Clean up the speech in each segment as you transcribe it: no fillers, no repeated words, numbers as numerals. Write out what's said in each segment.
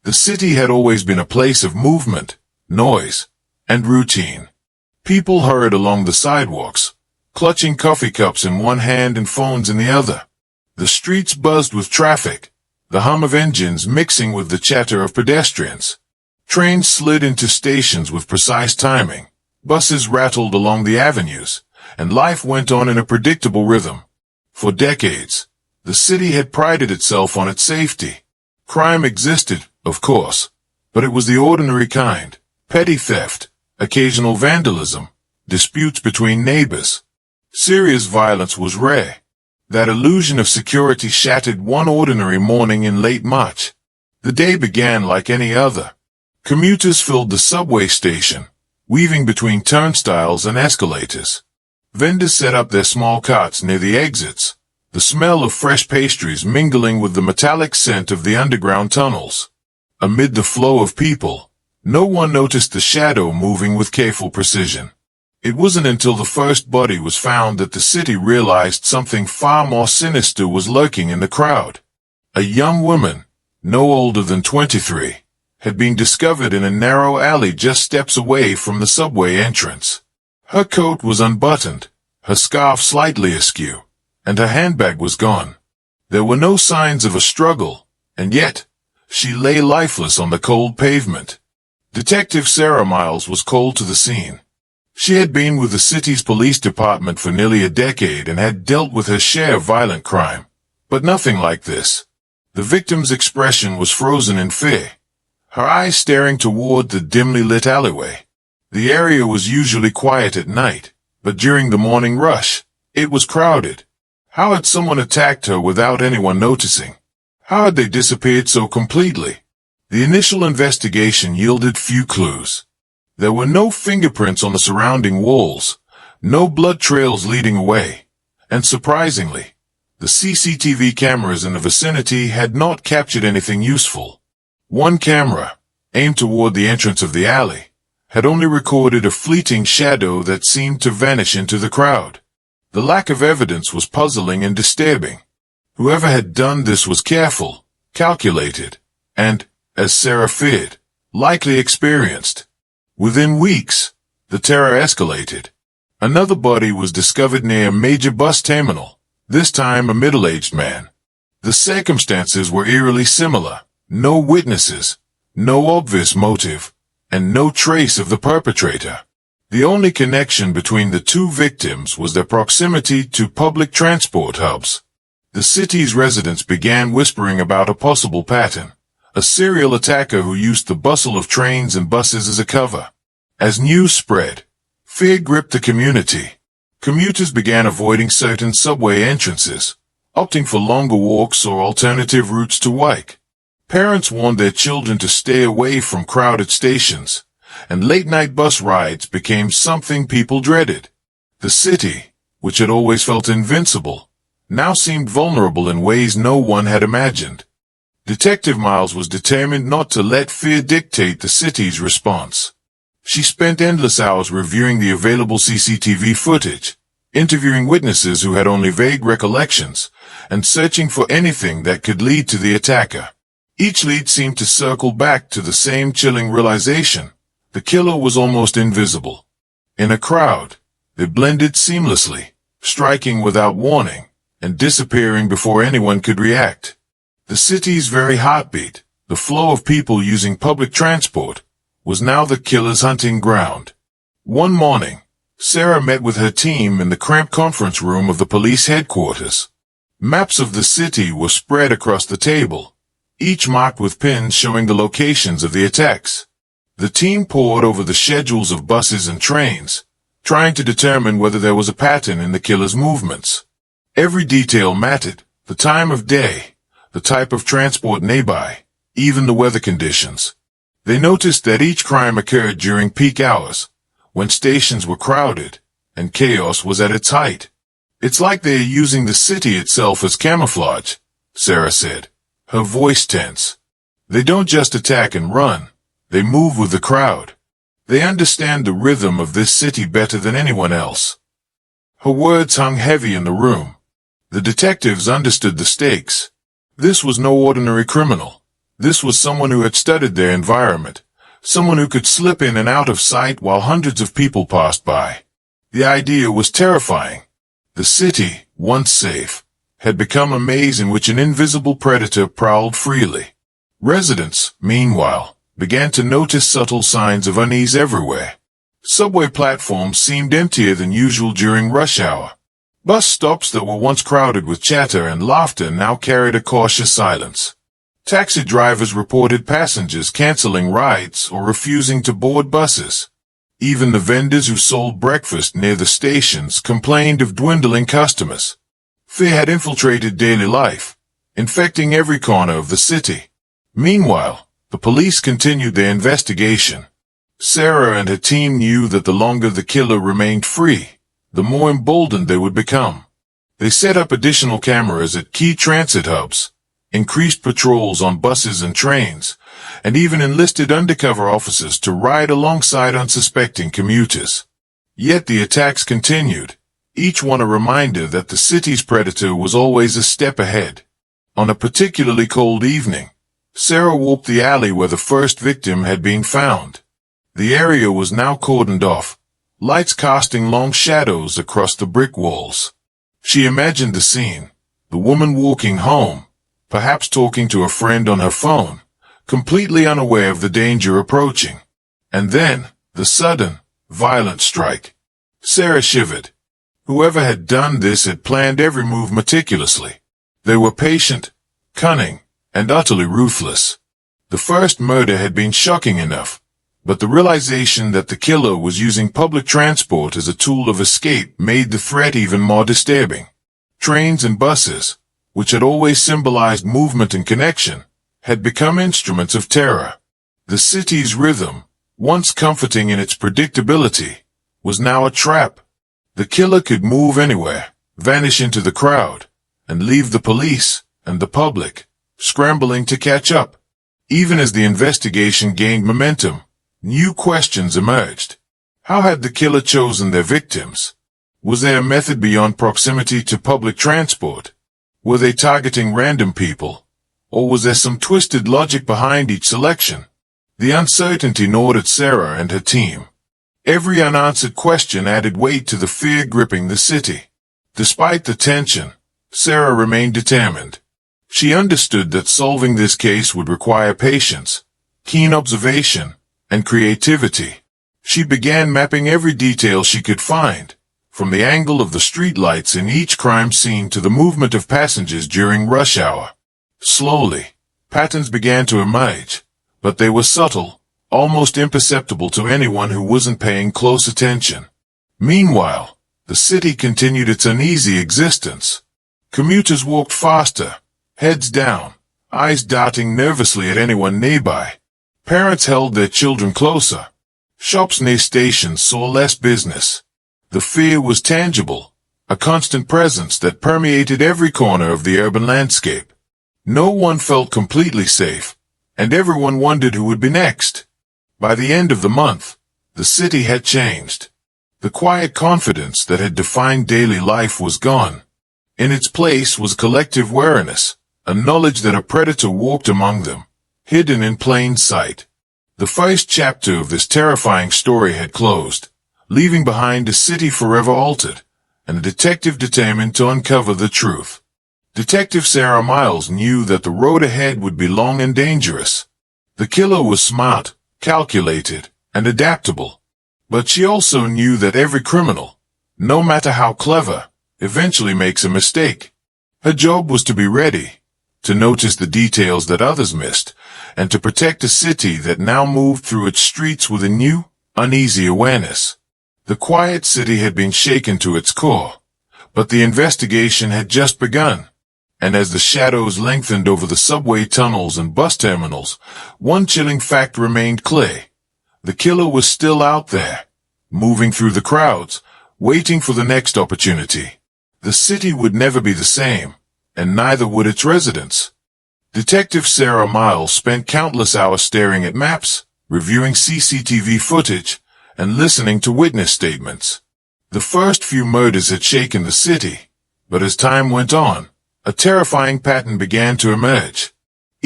The city had always been a place of movement, noise, and routine. People hurried along the sidewalks, clutching coffee cups in one hand and phones in the other. The streets buzzed with traffic, the hum of engines mixing with the chatter of pedestrians. Trains slid into stations with precise timing, buses rattled along the avenues, and life went on in a predictable rhythm. For decades, the city had prided itself on its safety. Crime existed, of course, but it was the ordinary kind: petty theft, occasional vandalism, disputes between neighbors. Serious violence was rare. That illusion of security shattered one ordinary morning in late March. The day began like any other. Commuters filled the subway station, weaving between turnstiles and escalators. Vendors set up their small carts near the exits, the smell of fresh pastries mingling with the metallic scent of the underground tunnels. Amid the flow of people, no one noticed the shadow moving with careful precision. It wasn't until the first body was found that the city realized something far more sinister was lurking in the crowd. A young woman, no older than 23, had been discovered in a narrow alley just steps away from the subway entrance. Her coat was unbuttoned, her scarf slightly askew, and her handbag was gone. There were no signs of a struggle, and yet, she lay lifeless on the cold pavement. Detective Sarah Miles was called to the scene. She had been with the city's police department for nearly a decade and had dealt with her share of violent crime. But nothing like this. The victim's expression was frozen in fear, her eyes staring toward the dimly lit alleyway. The area was usually quiet at night, but during the morning rush, it was crowded. How had someone attacked her without anyone noticing? How had they disappeared so completely? The initial investigation yielded few clues. There were no fingerprints on the surrounding walls, no blood trails leading away, and surprisingly, the CCTV cameras in the vicinity had not captured anything useful. One camera, aimed toward the entrance of the alley, had only recorded a fleeting shadow that seemed to vanish into the crowd. The lack of evidence was puzzling and disturbing. Whoever had done this was careful, calculated, and, as Sarah feared, likely experienced. Within weeks, the terror escalated. Another body was discovered near a major bus terminal, this time a middle-aged man. The circumstances were eerily similar: no witnesses, no obvious motive, and no trace of the perpetrator. The only connection between the two victims was their proximity to public transport hubs. The city's residents began whispering about a possible pattern: a serial attacker who used the bustle of trains and buses as a cover. As news spread, fear gripped the community. Commuters began avoiding certain subway entrances, opting for longer walks or alternative routes to work. Parents warned their children to stay away from crowded stations, and late-night bus rides became something people dreaded. The city, which had always felt invincible, now seemed vulnerable in ways no one had imagined. Detective Miles was determined not to let fear dictate the city's response. She spent endless hours reviewing the available CCTV footage, interviewing witnesses who had only vague recollections, and searching for anything that could lead to the attacker. Each lead seemed to circle back to the same chilling realization: the killer was almost invisible. In a crowd, they blended seamlessly, striking without warning, and disappearing before anyone could react. The city's very heartbeat, the flow of people using public transport, was now the killer's hunting ground. One morning, Sarah met with her team in the cramped conference room of the police headquarters. Maps of the city were spread across the table, each marked with pins showing the locations of the attacks. The team pored over the schedules of buses and trains, trying to determine whether there was a pattern in the killer's movements. Every detail mattered: the time of day, the type of transport nearby, even the weather conditions. They noticed that each crime occurred during peak hours, when stations were crowded, and chaos was at its height. "It's like they're using the city itself as camouflage," Sarah said, her voice tense. "They don't just attack and run, they move with the crowd. They understand the rhythm of this city better than anyone else." Her words hung heavy in the room. The detectives understood the stakes. This was no ordinary criminal. This was someone who had studied their environment, someone who could slip in and out of sight while hundreds of people passed by. The idea was terrifying. The city, once safe, had become a maze in which an invisible predator prowled freely. Residents, meanwhile, began to notice subtle signs of unease everywhere. Subway platforms seemed emptier than usual during rush hour. Bus stops that were once crowded with chatter and laughter now carried a cautious silence. Taxi drivers reported passengers canceling rides or refusing to board buses. Even the vendors who sold breakfast near the stations complained of dwindling customers. Fear had infiltrated daily life, infecting every corner of the city. Meanwhile, the police continued their investigation. Sarah and her team knew that the longer the killer remained free, the more emboldened they would become. They set up additional cameras at key transit hubs, increased patrols on buses and trains, and even enlisted undercover officers to ride alongside unsuspecting commuters. Yet the attacks continued, each one a reminder that the city's predator was always a step ahead. On a particularly cold evening, Sarah walked the alley where the first victim had been found. The area was now cordoned off, lights casting long shadows across the brick walls. She imagined the scene, the woman walking home, perhaps talking to a friend on her phone, completely unaware of the danger approaching. And then, the sudden, violent strike. Sarah shivered. Whoever had done this had planned every move meticulously. They were patient, cunning, and utterly ruthless. The first murder had been shocking enough, but the realization that the killer was using public transport as a tool of escape made the threat even more disturbing. Trains and buses, which had always symbolized movement and connection, had become instruments of terror. The city's rhythm, once comforting in its predictability, was now a trap. The killer could move anywhere, vanish into the crowd, and leave the police and the public scrambling to catch up. Even as the investigation gained momentum, new questions emerged. How had the killer chosen their victims? Was there a method beyond proximity to public transport? Were they targeting random people? Or was there some twisted logic behind each selection? The uncertainty gnawed at Sarah and her team. Every unanswered question added weight to the fear gripping the city. Despite the tension, Sarah remained determined. She understood that solving this case would require patience, keen observation, and creativity. She began mapping every detail she could find, from the angle of the streetlights in each crime scene to the movement of passengers during rush hour. Slowly, patterns began to emerge, but they were subtle, almost imperceptible to anyone who wasn't paying close attention. Meanwhile, the city continued its uneasy existence. Commuters walked faster, heads down, eyes darting nervously at anyone nearby. Parents held their children closer. Shops near stations saw less business. The fear was tangible, a constant presence that permeated every corner of the urban landscape. No one felt completely safe, and everyone wondered who would be next. By the end of the month, the city had changed. The quiet confidence that had defined daily life was gone. In its place was collective wariness, a knowledge that a predator walked among them, hidden in plain sight. The first chapter of this terrifying story had closed, leaving behind a city forever altered, and a detective determined to uncover the truth. Detective Sarah Miles knew that the road ahead would be long and dangerous. The killer was smart, calculated, and adaptable. But she also knew that every criminal, no matter how clever, eventually makes a mistake. Her job was to be ready, to notice the details that others missed, and to protect a city that now moved through its streets with a new, uneasy awareness. The quiet city had been shaken to its core, but the investigation had just begun. And as the shadows lengthened over the subway tunnels and bus terminals, one chilling fact remained clear. The killer was still out there, moving through the crowds, waiting for the next opportunity. The city would never be the same, and neither would its residents. Detective Sarah Miles spent countless hours staring at maps, reviewing CCTV footage, and listening to witness statements. The first few murders had shaken the city, but as time went on, a terrifying pattern began to emerge.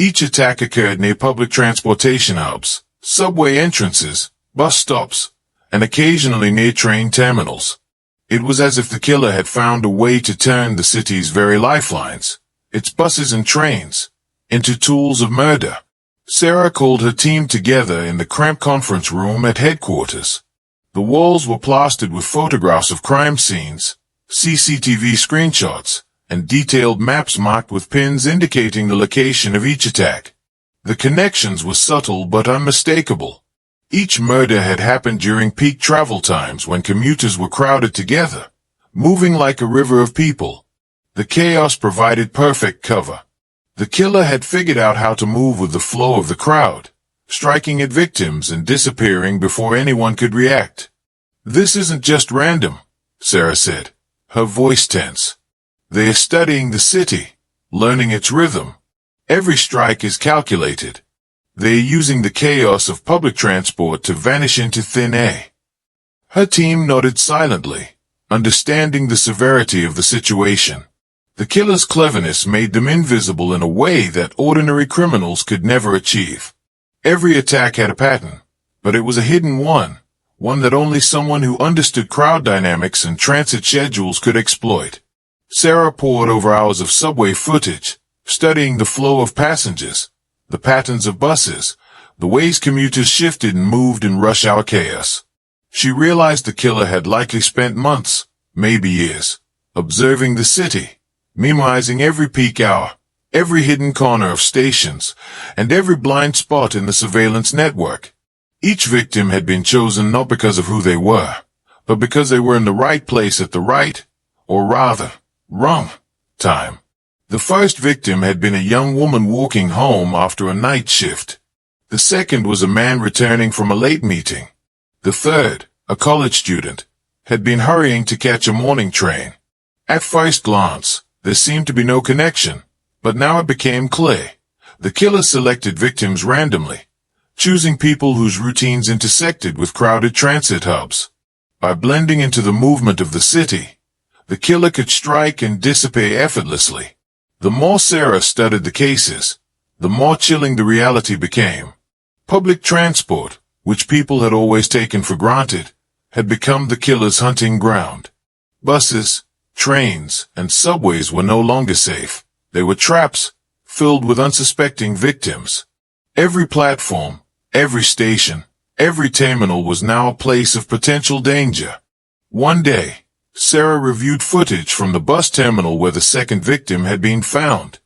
Each attack occurred near public transportation hubs, subway entrances, bus stops, and occasionally near train terminals. It was as if the killer had found a way to turn the city's very lifelines, its buses and trains, into tools of murder. Sarah called her team together in the cramped conference room at headquarters. The walls were plastered with photographs of crime scenes, CCTV screenshots, and detailed maps marked with pins indicating the location of each attack. The connections were subtle but unmistakable. Each murder had happened during peak travel times when commuters were crowded together, moving like a river of people. The chaos provided perfect cover. The killer had figured out how to move with the flow of the crowd, striking at victims and disappearing before anyone could react. "This isn't just random," Sarah said, her voice tense. "They are studying the city, learning its rhythm. Every strike is calculated. They are using the chaos of public transport to vanish into thin air." Her team nodded silently, understanding the severity of the situation. The killer's cleverness made them invisible in a way that ordinary criminals could never achieve. Every attack had a pattern, but it was a hidden one that only someone who understood crowd dynamics and transit schedules could exploit. Sarah pored over hours of subway footage, studying the flow of passengers, the patterns of buses, the ways commuters shifted and moved in rush hour chaos. She realized the killer had likely spent months, maybe years, observing the city, memorizing every peak hour, every hidden corner of stations, and every blind spot in the surveillance network. Each victim had been chosen not because of who they were, but because they were in the right place at the right, or rather, wrong, time. The first victim had been a young woman walking home after a night shift. The second was a man returning from a late meeting. The third, a college student, had been hurrying to catch a morning train. At first glance, there seemed to be no connection, but now it became clear. The killer selected victims randomly, choosing people whose routines intersected with crowded transit hubs. By blending into the movement of the city, the killer could strike and disappear effortlessly. The more Sarah studied the cases, the more chilling the reality became. Public transport, which people had always taken for granted, had become the killer's hunting ground. Buses, trains, and subways were no longer safe. They were traps, filled with unsuspecting victims. Every platform, every station, every terminal was now a place of potential danger. One day, Sarah reviewed footage from the bus terminal where the second victim had been found.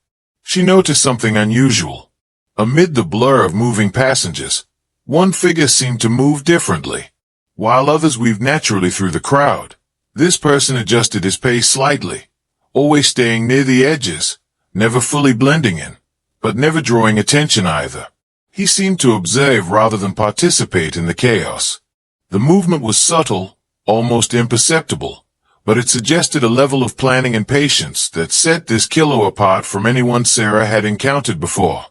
She noticed something unusual. Amid the blur of moving passengers, one figure seemed to move differently. While others weaved naturally through the crowd, this person adjusted his pace slightly, always staying near the edges, never fully blending in, but never drawing attention either. He seemed to observe rather than participate in the chaos. The movement was subtle, almost imperceptible, but it suggested a level of planning and patience that set this killer apart from anyone Sarah had encountered before.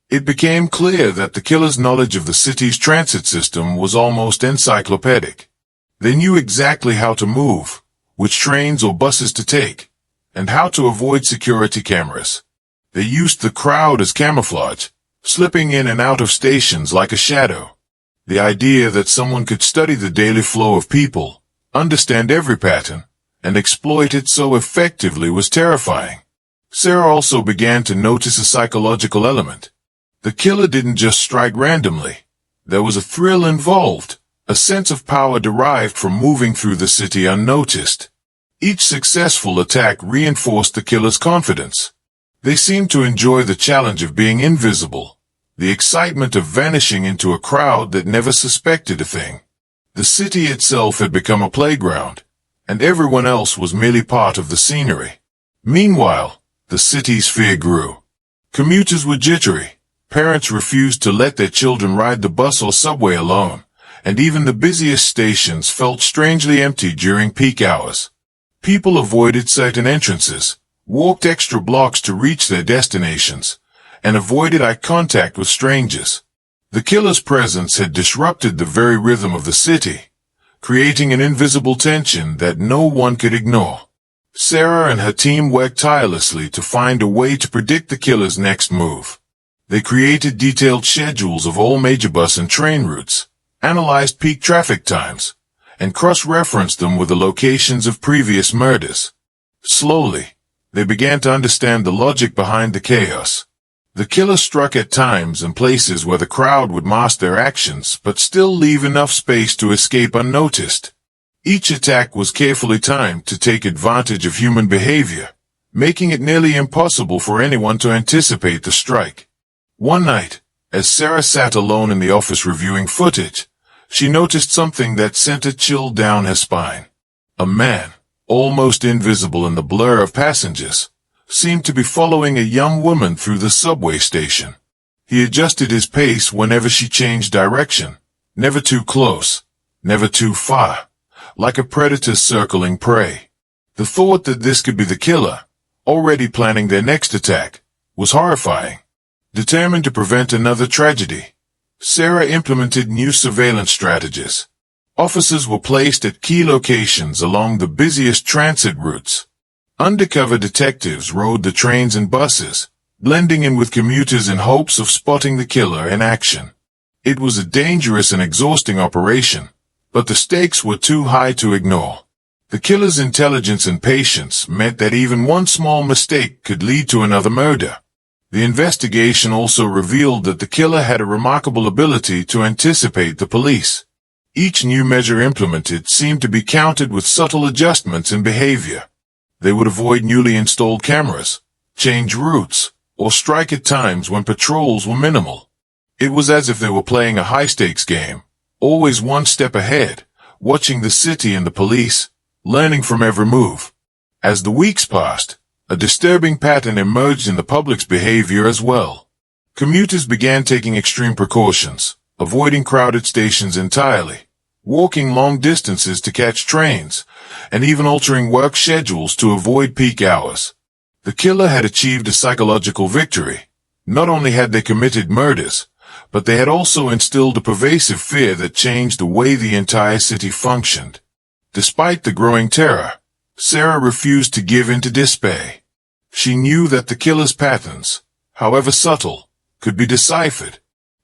It became clear that the killer's knowledge of the city's transit system was almost encyclopedic. They knew exactly how to move, which trains or buses to take, and how to avoid security cameras. They used the crowd as camouflage, slipping in and out of stations like a shadow. The idea that someone could study the daily flow of people, understand every pattern, and exploit it so effectively was terrifying. Sarah also began to notice a psychological element. The killer didn't just strike randomly. There was a thrill involved, a sense of power derived from moving through the city unnoticed. Each successful attack reinforced the killer's confidence. They seemed to enjoy the challenge of being invisible, the excitement of vanishing into a crowd that never suspected a thing. The city itself had become a playground, and everyone else was merely part of the scenery. Meanwhile, the city's fear grew. Commuters were jittery. Parents refused to let their children ride the bus or subway alone, and even the busiest stations felt strangely empty during peak hours. People avoided certain entrances, walked extra blocks to reach their destinations, and avoided eye contact with strangers. The killer's presence had disrupted the very rhythm of the city, creating an invisible tension that no one could ignore. Sarah and her team worked tirelessly to find a way to predict the killer's next move. They created detailed schedules of all major bus and train routes, analyzed peak traffic times, and cross-referenced them with the locations of previous murders. Slowly, they began to understand the logic behind the chaos. The killer struck at times and places where the crowd would mask their actions but still leave enough space to escape unnoticed. Each attack was carefully timed to take advantage of human behavior, making it nearly impossible for anyone to anticipate the strike. One night, as Sarah sat alone in the office reviewing footage, she noticed something that sent a chill down her spine. A man, almost invisible in the blur of passengers, seemed to be following a young woman through the subway station. He adjusted his pace whenever she changed direction, never too close, never too far, like a predator circling prey. The thought that this could be the killer, already planning their next attack, was horrifying. Determined to prevent another tragedy, Sarah implemented new surveillance strategies. Officers were placed at key locations along the busiest transit routes. Undercover detectives rode the trains and buses, blending in with commuters in hopes of spotting the killer in action. It was a dangerous and exhausting operation, but the stakes were too high to ignore. The killer's intelligence and patience meant that even one small mistake could lead to another murder. The investigation also revealed that the killer had a remarkable ability to anticipate the police. Each new measure implemented seemed to be countered with subtle adjustments in behavior. They would avoid newly installed cameras, change routes, or strike at times when patrols were minimal. It was as if they were playing a high-stakes game, always one step ahead, watching the city and the police, learning from every move. As the weeks passed, a disturbing pattern emerged in the public's behavior as well. Commuters began taking extreme precautions, avoiding crowded stations entirely, walking long distances to catch trains, and even altering work schedules to avoid peak hours. The killer had achieved a psychological victory. Not only had they committed murders, but they had also instilled a pervasive fear that changed the way the entire city functioned. Despite the growing terror, Sarah refused to give in to despair. She knew that the killer's patterns, however subtle, could be deciphered.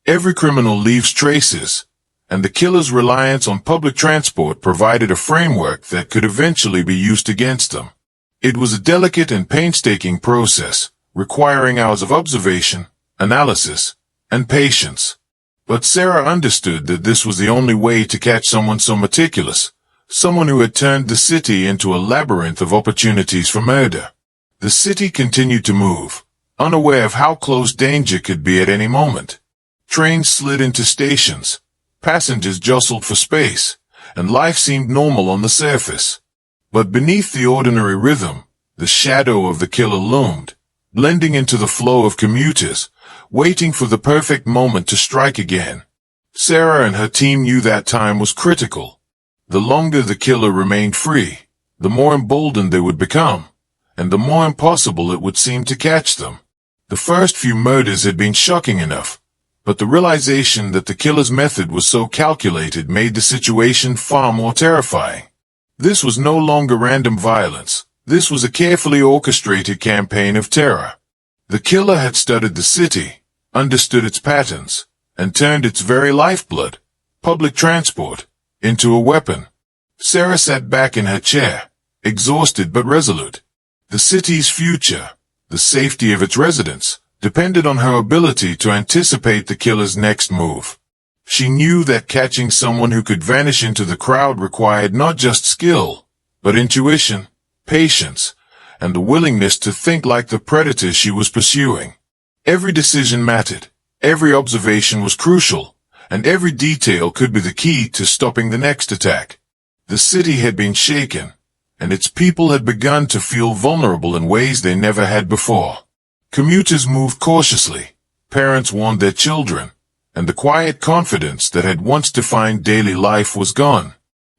Every criminal leaves traces, and the killer's reliance on public transport provided a framework that could eventually be used against them. It was a delicate and painstaking process, requiring hours of observation, analysis, and patience. But Sarah understood that this was the only way to catch someone so meticulous, someone who had turned the city into a labyrinth of opportunities for murder. The city continued to move, unaware of how close danger could be at any moment. Trains slid into stations, passengers jostled for space, and life seemed normal on the surface. But beneath the ordinary rhythm, the shadow of the killer loomed, blending into the flow of commuters, waiting for the perfect moment to strike again. Sarah and her team knew that time was critical. The longer the killer remained free, the more emboldened they would become, and the more impossible it would seem to catch them. The first few murders had been shocking enough, but the realization that the killer's method was so calculated made the situation far more terrifying. This was no longer random violence. This was a carefully orchestrated campaign of terror. The killer had studied the city, understood its patterns, and turned its very lifeblood, public transport, into a weapon. Sarah sat back in her chair, exhausted but resolute. The city's future, the safety of its residents, depended on her ability to anticipate the killer's next move. She knew that catching someone who could vanish into the crowd required not just skill, but intuition, patience, and the willingness to think like the predator she was pursuing. Every decision mattered, every observation was crucial, and every detail could be the key to stopping the next attack. The city had been shaken, and its people had begun to feel vulnerable in ways they never had before. Commuters moved cautiously, parents warned their children, and the quiet confidence that had once defined daily life was gone.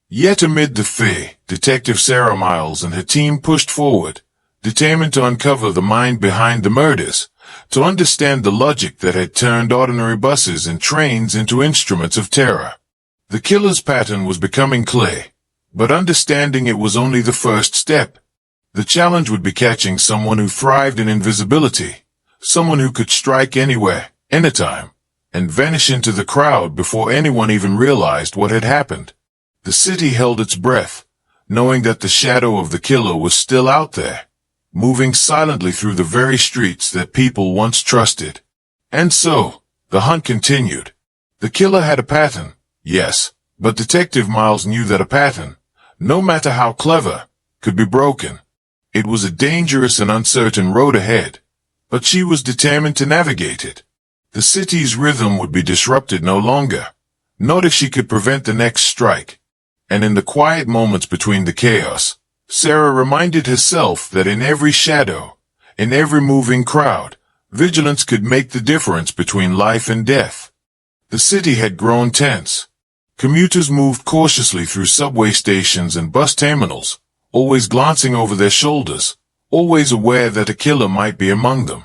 Yet amid the fear, Detective Sarah Miles and her team pushed forward, determined to uncover the mind behind the murders, to understand the logic that had turned ordinary buses and trains into instruments of terror. The killer's pattern was becoming clear, but understanding it was only the first step. The challenge would be catching someone who thrived in invisibility, someone who could strike anywhere, anytime, and vanish into the crowd before anyone even realized what had happened. The city held its breath, knowing that the shadow of the killer was still out there, moving silently through the very streets that people once trusted. And so, the hunt continued. The killer had a pattern, yes, but Detective Miles knew that a pattern, no matter how clever, could be broken. It was a dangerous and uncertain road ahead, but she was determined to navigate it. The city's rhythm would be disrupted no longer, not if she could prevent the next strike. And in the quiet moments between the chaos, Sarah reminded herself that in every shadow, in every moving crowd, vigilance could make the difference between life and death. The city had grown tense. Commuters moved cautiously through subway stations and bus terminals, always glancing over their shoulders, always aware that a killer might be among them.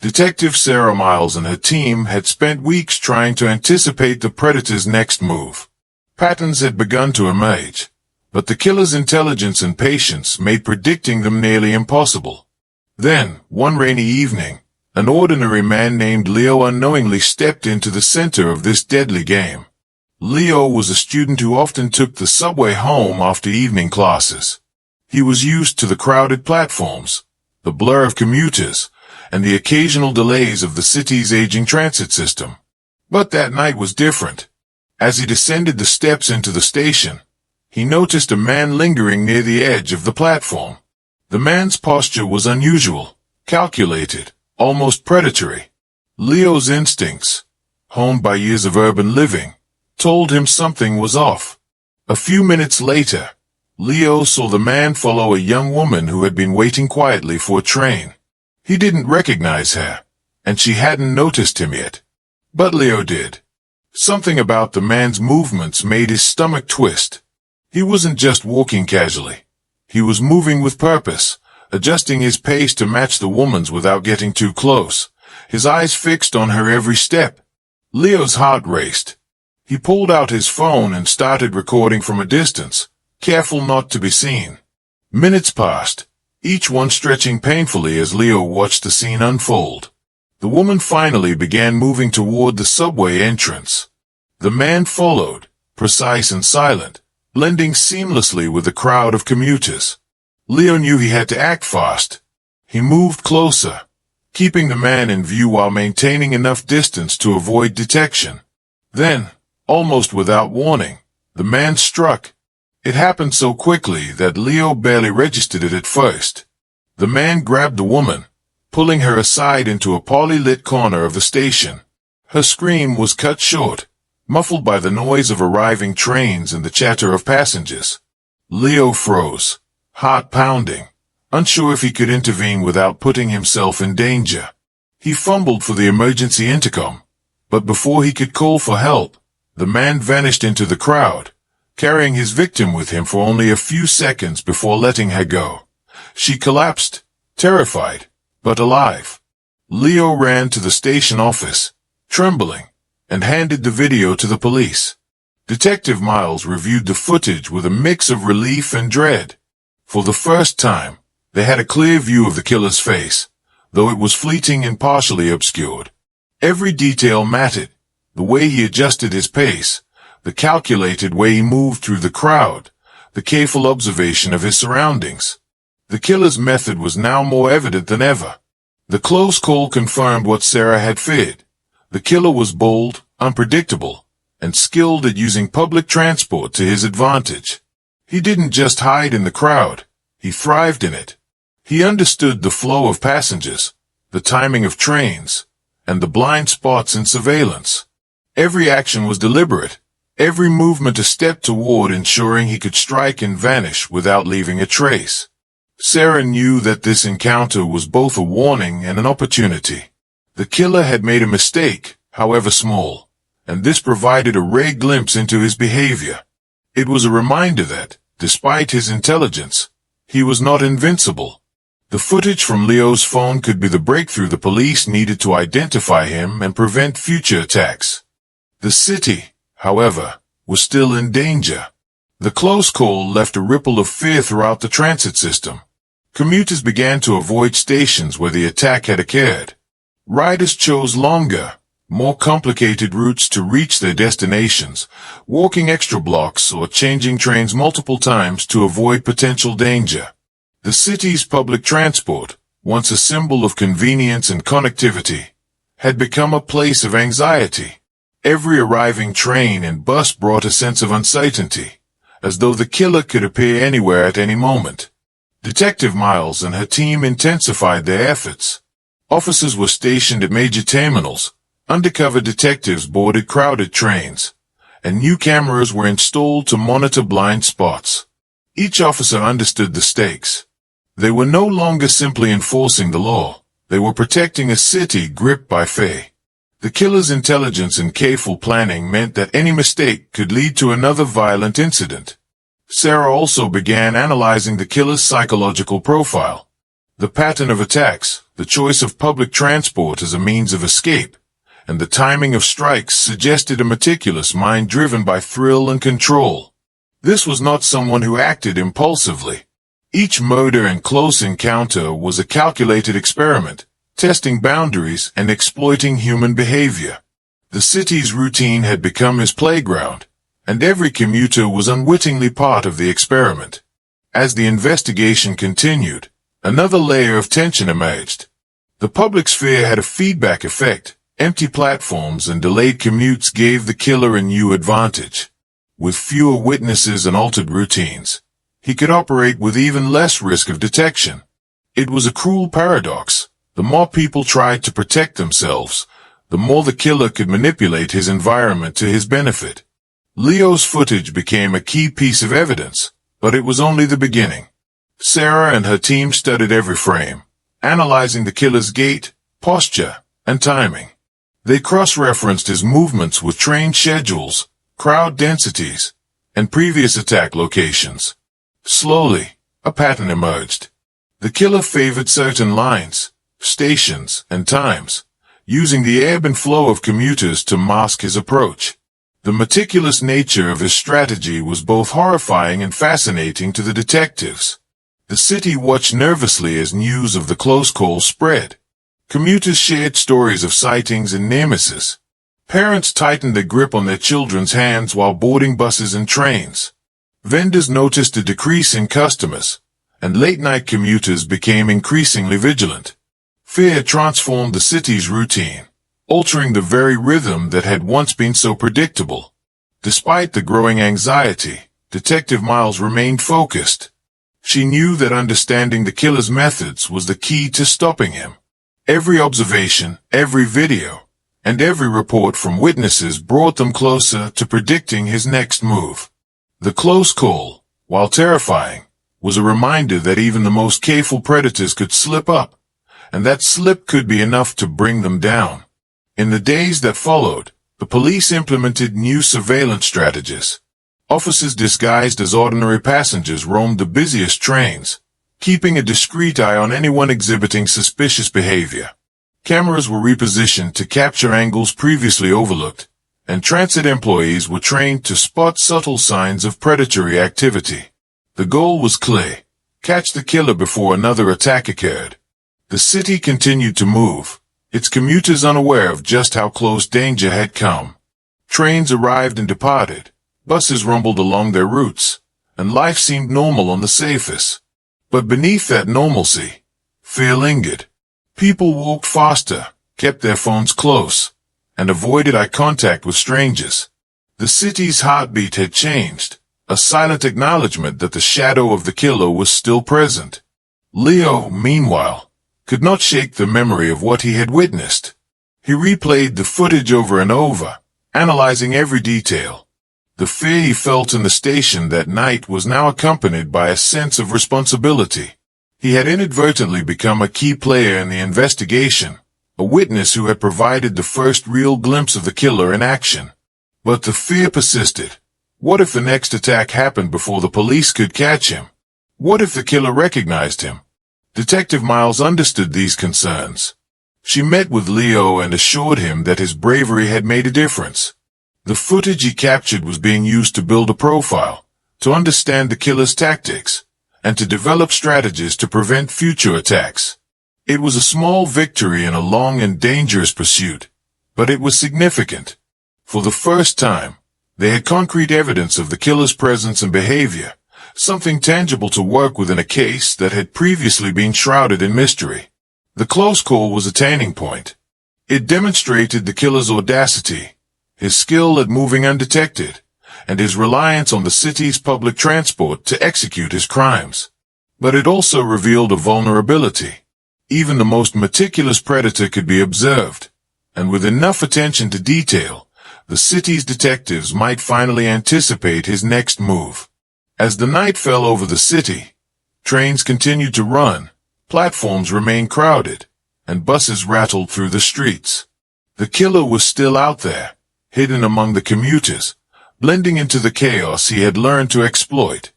Detective Sarah Miles and her team had spent weeks trying to anticipate the predator's next move. Patterns had begun to emerge, but the killer's intelligence and patience made predicting them nearly impossible. Then, one rainy evening, an ordinary man named Leo unknowingly stepped into the center of this deadly game. Leo was a student who often took the subway home after evening classes. He was used to the crowded platforms, the blur of commuters, and the occasional delays of the city's aging transit system. But that night was different. As he descended the steps into the station, he noticed a man lingering near the edge of the platform. The man's posture was unusual, calculated, almost predatory. Leo's instincts, honed by years of urban living, told him something was off. A few minutes later, Leo saw the man follow a young woman who had been waiting quietly for a train. He didn't recognize her, and she hadn't noticed him yet. But Leo did. Something about the man's movements made his stomach twist. He wasn't just walking casually. He was moving with purpose, adjusting his pace to match the woman's without getting too close, his eyes fixed on her every step. Leo's heart raced. He pulled out his phone and started recording from a distance, careful not to be seen. Minutes passed, each one stretching painfully as Leo watched the scene unfold. The woman finally began moving toward the subway entrance. The man followed, precise and silent, blending seamlessly with the crowd of commuters. Leo knew he had to act fast. He moved closer, keeping the man in view while maintaining enough distance to avoid detection. Then, almost without warning, the man struck. It happened so quickly that Leo barely registered it at first. The man grabbed the woman, pulling her aside into a poorly lit corner of the station. Her scream was cut short, muffled by the noise of arriving trains and the chatter of passengers. Leo froze, heart pounding, unsure if he could intervene without putting himself in danger. He fumbled for the emergency intercom, but before he could call for help, the man vanished into the crowd, carrying his victim with him for only a few seconds before letting her go. She collapsed, terrified, but alive. Leo ran to the station office, trembling, and handed the video to the police. Detective Miles reviewed the footage with a mix of relief and dread. For the first time, they had a clear view of the killer's face, though it was fleeting and partially obscured. Every detail mattered, the way he adjusted his pace, the calculated way he moved through the crowd, the careful observation of his surroundings. The killer's method was now more evident than ever. The close call confirmed what Sarah had feared. The killer was bold, unpredictable, and skilled at using public transport to his advantage. He didn't just hide in the crowd, he thrived in it. He understood the flow of passengers, the timing of trains, and the blind spots in surveillance. Every action was deliberate, every movement a step toward ensuring he could strike and vanish without leaving a trace. Sarah knew that this encounter was both a warning and an opportunity. The killer had made a mistake, however small, and this provided a rare glimpse into his behavior. It was a reminder that, despite his intelligence, he was not invincible. The footage from Leo's phone could be the breakthrough the police needed to identify him and prevent future attacks. The city, however, was still in danger. The close call left a ripple of fear throughout the transit system. Commuters began to avoid stations where the attack had occurred. Riders chose longer, more complicated routes to reach their destinations, walking extra blocks or changing trains multiple times to avoid potential danger. The city's public transport, once a symbol of convenience and connectivity, had become a place of anxiety. Every arriving train and bus brought a sense of uncertainty, as though the killer could appear anywhere at any moment. Detective Miles and her team intensified their efforts. Officers were stationed at major terminals, undercover detectives boarded crowded trains, and new cameras were installed to monitor blind spots. Each officer understood the stakes. They were no longer simply enforcing the law. They were protecting a city gripped by fear. The killer's intelligence and careful planning meant that any mistake could lead to another violent incident. Sarah also began analyzing the killer's psychological profile. The pattern of attacks, the choice of public transport as a means of escape, and the timing of strikes suggested a meticulous mind driven by thrill and control. This was not someone who acted impulsively. Each murder and close encounter was a calculated experiment, testing boundaries and exploiting human behavior. The city's routine had become his playground, and every commuter was unwittingly part of the experiment. As the investigation continued, another layer of tension emerged. The public's fear had a feedback effect. Empty platforms and delayed commutes gave the killer a new advantage. With fewer witnesses and altered routines, he could operate with even less risk of detection. It was a cruel paradox. The more people tried to protect themselves, the more the killer could manipulate his environment to his benefit. Leo's footage became a key piece of evidence, but it was only the beginning. Sarah and her team studied every frame, analyzing the killer's gait, posture, and timing. They cross-referenced his movements with train schedules, crowd densities, and previous attack locations. Slowly, a pattern emerged. The killer favored certain lines, stations, and times, using the ebb and flow of commuters to mask his approach. The meticulous nature of his strategy was both horrifying and fascinating to the detectives. The city watched nervously as news of the close call spread. Commuters shared stories of sightings and near misses. Parents tightened their grip on their children's hands while boarding buses and trains. Vendors noticed a decrease in customers, and late-night commuters became increasingly vigilant. Fear transformed the city's routine, altering the very rhythm that had once been so predictable. Despite the growing anxiety, Detective Miles remained focused. She knew that understanding the killer's methods was the key to stopping him. Every observation, every video, and every report from witnesses brought them closer to predicting his next move. The close call, while terrifying, was a reminder that even the most careful predators could slip up, and that slip could be enough to bring them down. In the days that followed, the police implemented new surveillance strategies. Officers disguised as ordinary passengers roamed the busiest trains, keeping a discreet eye on anyone exhibiting suspicious behavior. Cameras were repositioned to capture angles previously overlooked, and transit employees were trained to spot subtle signs of predatory activity. The goal was clear: catch the killer before another attack occurred. The city continued to move, its commuters unaware of just how close danger had come. Trains arrived and departed, buses rumbled along their routes, and life seemed normal on the surface. But beneath that normalcy, fear lingered. People walked faster, kept their phones close, and avoided eye contact with strangers. The city's heartbeat had changed, a silent acknowledgement that the shadow of the killer was still present. Leo, meanwhile, could not shake the memory of what he had witnessed. He replayed the footage over and over, analyzing every detail. The fear he felt in the station that night was now accompanied by a sense of responsibility. He had inadvertently become a key player in the investigation, a witness who had provided the first real glimpse of the killer in action. But the fear persisted. What if the next attack happened before the police could catch him? What if the killer recognized him? Detective Miles understood these concerns. She met with Leo and assured him that his bravery had made a difference. The footage he captured was being used to build a profile, to understand the killer's tactics, and to develop strategies to prevent future attacks. It was a small victory in a long and dangerous pursuit, But it was significant. For the first time, they had concrete evidence of the killer's presence and behavior, something tangible to work with in a case that had previously been shrouded in mystery. The close call was a turning point. It demonstrated the killer's audacity, his skill at moving undetected, and his reliance on the city's public transport to execute his crimes. But it also revealed a vulnerability. Even the most meticulous predator could be observed, and with enough attention to detail, the city's detectives might finally anticipate his next move. As the night fell over the city, trains continued to run, platforms remained crowded, and buses rattled through the streets. The killer was still out there, hidden among the commuters, blending into the chaos he had learned to exploit.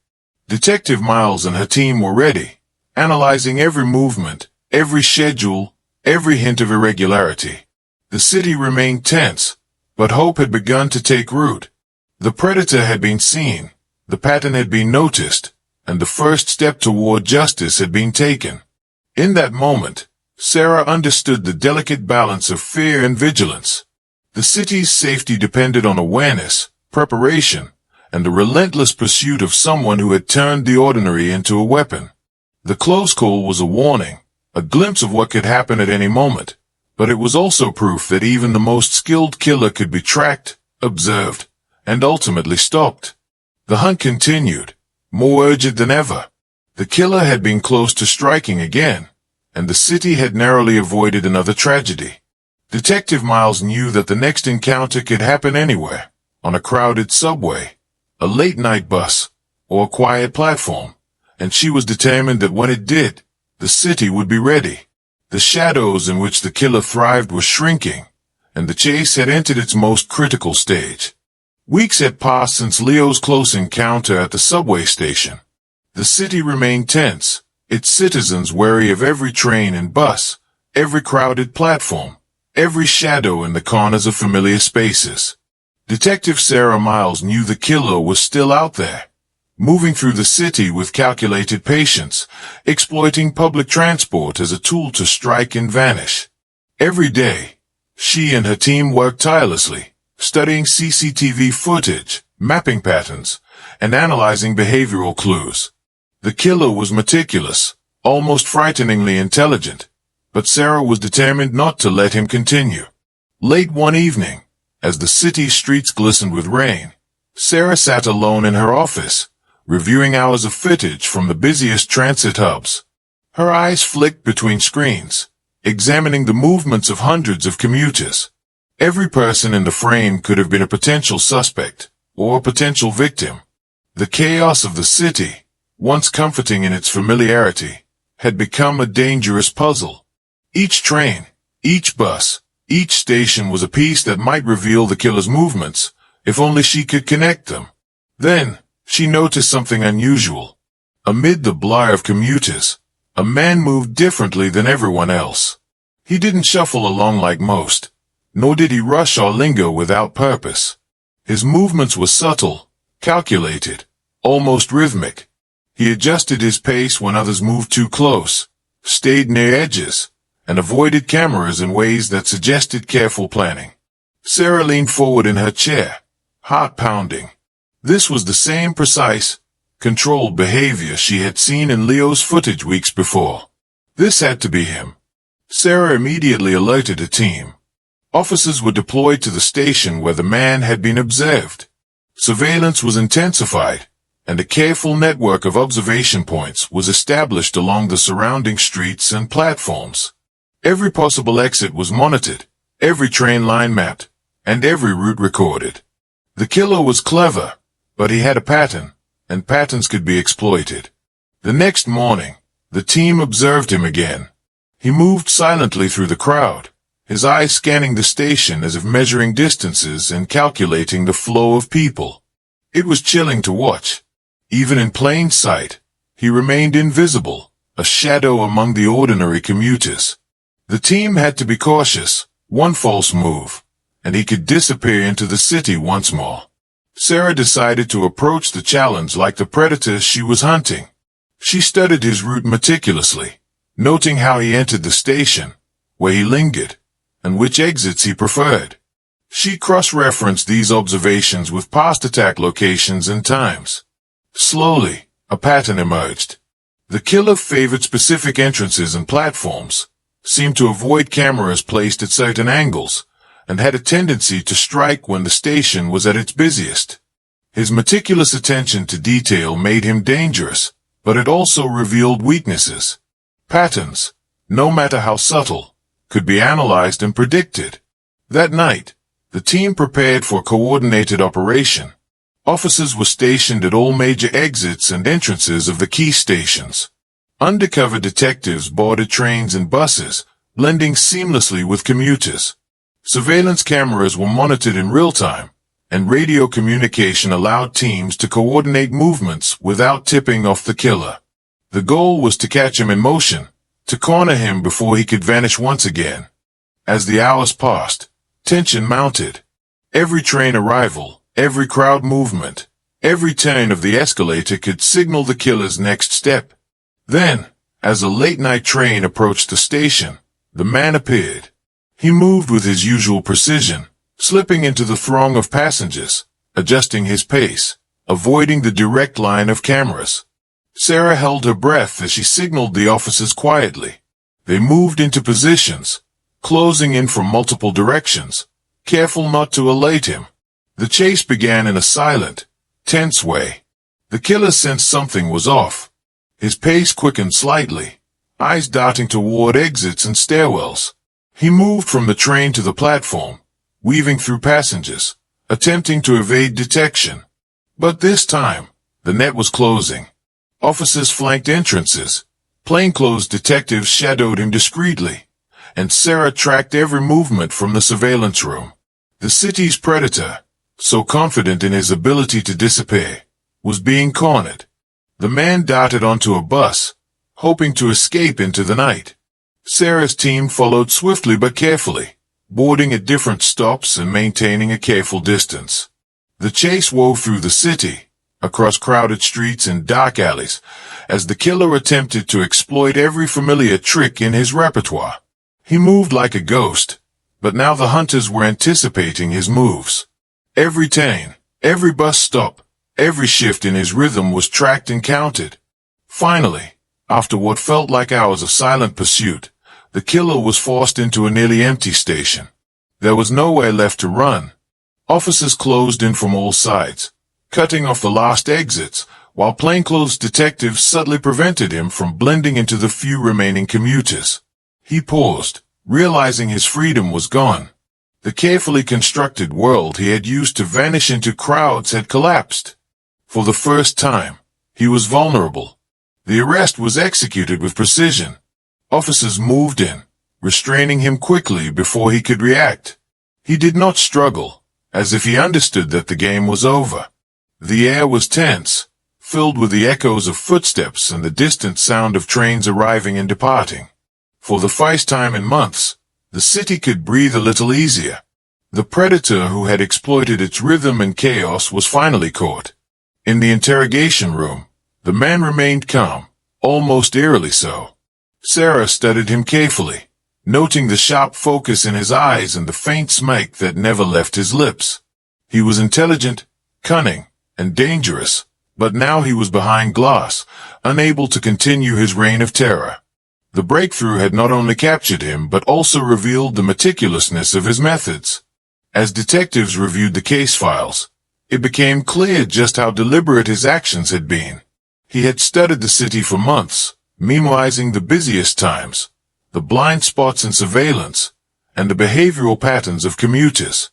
Detective Miles and her team were ready, analyzing every movement, every schedule, every hint of irregularity. The city remained tense, but hope had begun to take root. The predator had been seen, the pattern had been noticed, and the first step toward justice had been taken. In that moment, Sarah understood the delicate balance of fear and vigilance. The city's safety depended on awareness, preparation, and the relentless pursuit of someone who had turned the ordinary into a weapon. The close call was a warning, a glimpse of what could happen at any moment, but it was also proof that even the most skilled killer could be tracked, observed, and ultimately stopped. The hunt continued, more urgent than ever. The killer had been close to striking again, and the city had narrowly avoided another tragedy. Detective Miles knew that the next encounter could happen anywhere, on a crowded subway, a late-night bus, or a quiet platform, and she was determined that when it did, the city would be ready. The shadows in which the killer thrived were shrinking, and the chase had entered its most critical stage. Weeks had passed since Leo's close encounter at the subway station. The city remained tense, its citizens wary of every train and bus, every crowded platform, every shadow in the corners of familiar spaces. Detective Sarah Miles knew the killer was still out there, moving through the city with calculated patience, exploiting public transport as a tool to strike and vanish. Every day, she and her team worked tirelessly, studying CCTV footage, mapping patterns, and analyzing behavioral clues. The killer was meticulous, almost frighteningly intelligent, but Sarah was determined not to let him continue. Late one evening, as the city's streets glistened with rain, Sarah sat alone in her office, reviewing hours of footage from the busiest transit hubs. Her eyes flicked between screens, examining the movements of hundreds of commuters. Every person in the frame could have been a potential suspect, or a potential victim. The chaos of the city, once comforting in its familiarity, had become a dangerous puzzle. Each train, each bus, each station was a piece that might reveal the killer's movements, if only she could connect them. Then, she noticed something unusual. Amid the blur of commuters, a man moved differently than everyone else. He didn't shuffle along like most, nor did he rush or linger without purpose. His movements were subtle, calculated, almost rhythmic. He adjusted his pace when others moved too close, stayed near edges, and avoided cameras in ways that suggested careful planning. Sarah leaned forward in her chair, heart pounding. This was the same precise, controlled behavior she had seen in Leo's footage weeks before. This had to be him. Sarah immediately alerted a team. Officers were deployed to the station where the man had been observed. Surveillance was intensified, and a careful network of observation points was established along the surrounding streets and platforms. Every possible exit was monitored, every train line mapped, and every route recorded. The killer was clever, but he had a pattern, and patterns could be exploited. The next morning, the team observed him again. He moved silently through the crowd, his eyes scanning the station as if measuring distances and calculating the flow of people. It was chilling to watch. Even in plain sight, he remained invisible, a shadow among the ordinary commuters. The team had to be cautious. One false move, and he could disappear into the city once more. Sarah decided to approach the challenge like the predator she was hunting. She studied his route meticulously, noting how he entered the station, where he lingered, and which exits he preferred. She cross-referenced these observations with past attack locations and times. Slowly, a pattern emerged. The killer favored specific entrances and platforms, seemed to avoid cameras placed at certain angles, and had a tendency to strike when the station was at its busiest. His meticulous attention to detail made him dangerous, but it also revealed weaknesses. Patterns, no matter how subtle, could be analyzed and predicted. That night, the team prepared for a coordinated operation. Officers were stationed at all major exits and entrances of the key stations. Undercover detectives boarded trains and buses, blending seamlessly with commuters. Surveillance cameras were monitored in real time, and radio communication allowed teams to coordinate movements without tipping off the killer. The goal was to catch him in motion, to corner him before he could vanish once again. As the hours passed, tension mounted. Every train arrival, every crowd movement, every turn of the escalator could signal the killer's next step. Then, as a late-night train approached the station, the man appeared. He moved with his usual precision, slipping into the throng of passengers, adjusting his pace, avoiding the direct line of cameras. Sarah held her breath as she signaled the officers quietly. They moved into positions, closing in from multiple directions, careful not to alert him. The chase began in a silent, tense way. The killer sensed something was off. His pace quickened slightly, eyes darting toward exits and stairwells. He moved from the train to the platform, weaving through passengers, attempting to evade detection. But this time, the net was closing. Officers flanked entrances, plainclothes detectives shadowed him discreetly, and Sarah tracked every movement from the surveillance room. The city's predator, so confident in his ability to disappear, was being cornered. The man darted onto a bus, hoping to escape into the night. Sarah's team followed swiftly but carefully, boarding at different stops and maintaining a careful distance. The chase wove through the city, across crowded streets and dark alleys, as the killer attempted to exploit every familiar trick in his repertoire. He moved like a ghost, but now the hunters were anticipating his moves. Every turn, every bus stop, every shift in his rhythm was tracked and counted. Finally, after what felt like hours of silent pursuit, the killer was forced into a nearly empty station. There was nowhere left to run. Officers closed in from all sides, cutting off the last exits, while plainclothes detectives subtly prevented him from blending into the few remaining commuters. He paused, realizing his freedom was gone. The carefully constructed world he had used to vanish into crowds had collapsed. For the first time, he was vulnerable. The arrest was executed with precision. Officers moved in, restraining him quickly before he could react. He did not struggle, as if he understood that the game was over. The air was tense, filled with the echoes of footsteps and the distant sound of trains arriving and departing. For the first time in months, the city could breathe a little easier. The predator who had exploited its rhythm and chaos was finally caught. In the interrogation room, the man remained calm, almost eerily so. Sarah studied him carefully, noting the sharp focus in his eyes and the faint smirk that never left his lips. He was intelligent, cunning, and dangerous, but now he was behind glass, unable to continue his reign of terror. The breakthrough had not only captured him but also revealed the meticulousness of his methods. As detectives reviewed the case files, it became clear just how deliberate his actions had been. He had studied the city for months, memorizing the busiest times, the blind spots in surveillance, and the behavioral patterns of commuters.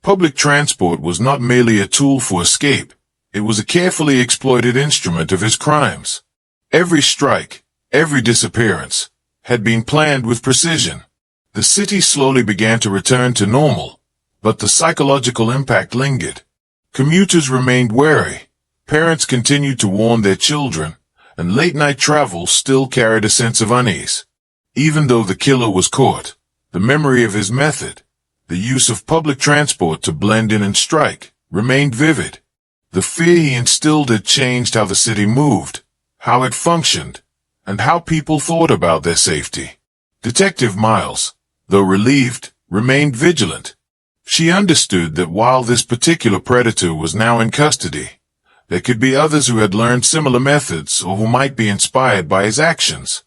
Public transport was not merely a tool for escape, it was a carefully exploited instrument of his crimes. Every strike, every disappearance, had been planned with precision. The city slowly began to return to normal, but the psychological impact lingered. Commuters remained wary, parents continued to warn their children, and late-night travel still carried a sense of unease. Even though the killer was caught, the memory of his method, the use of public transport to blend in and strike, remained vivid. The fear he instilled had changed how the city moved, how it functioned, and how people thought about their safety. Detective Miles, though relieved, remained vigilant. She understood that while this particular predator was now in custody, there could be others who had learned similar methods or who might be inspired by his actions.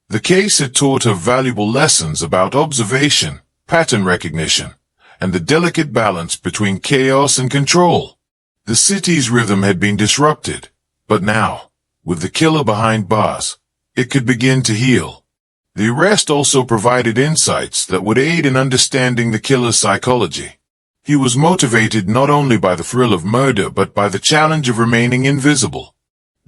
The case had taught her valuable lessons about observation, pattern recognition, and the delicate balance between chaos and control. The city's rhythm had been disrupted, but now, with the killer behind bars, it could begin to heal. The arrest also provided insights that would aid in understanding the killer's psychology. He was motivated not only by the thrill of murder but by the challenge of remaining invisible.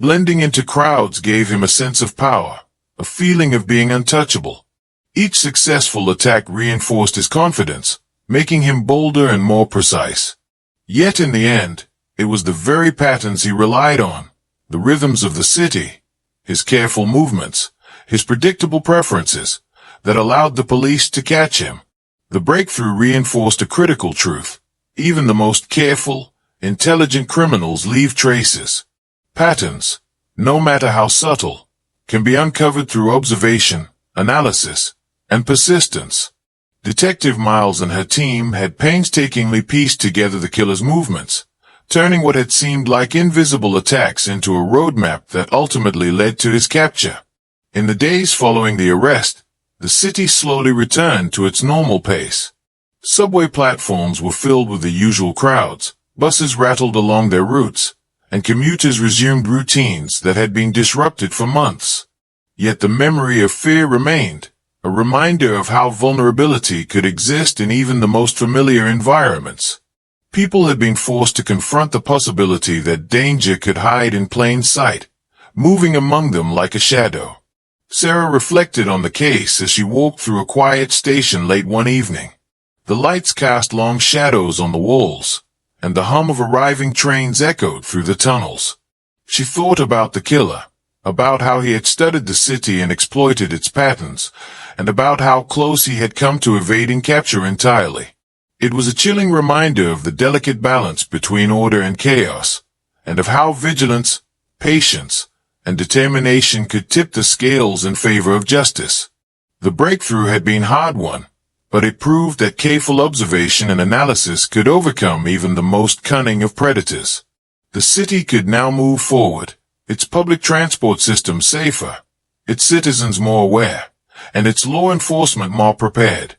Blending into crowds gave him a sense of power, a feeling of being untouchable. Each successful attack reinforced his confidence, making him bolder and more precise. Yet in the end, it was the very patterns he relied on, the rhythms of the city, his careful movements, his predictable preferences, that allowed the police to catch him. The breakthrough reinforced a critical truth. Even the most careful, intelligent criminals leave traces. Patterns, no matter how subtle, can be uncovered through observation, analysis, and persistence. Detective Miles and her team had painstakingly pieced together the killer's movements, turning what had seemed like invisible attacks into a roadmap that ultimately led to his capture. In the days following the arrest, the city slowly returned to its normal pace. Subway platforms were filled with the usual crowds, buses rattled along their routes, and commuters resumed routines that had been disrupted for months. Yet the memory of fear remained, a reminder of how vulnerability could exist in even the most familiar environments. People had been forced to confront the possibility that danger could hide in plain sight, moving among them like a shadow. Sarah reflected on the case as she walked through a quiet station late one evening. The lights cast long shadows on the walls, and the hum of arriving trains echoed through the tunnels. She thought about the killer, about how he had studied the city and exploited its patterns, and about how close he had come to evading capture entirely. It was a chilling reminder of the delicate balance between order and chaos, and of how vigilance, patience, and determination could tip the scales in favor of justice. The breakthrough had been hard won, but it proved that careful observation and analysis could overcome even the most cunning of predators. The city could now move forward, its public transport system safer, its citizens more aware, and its law enforcement more prepared.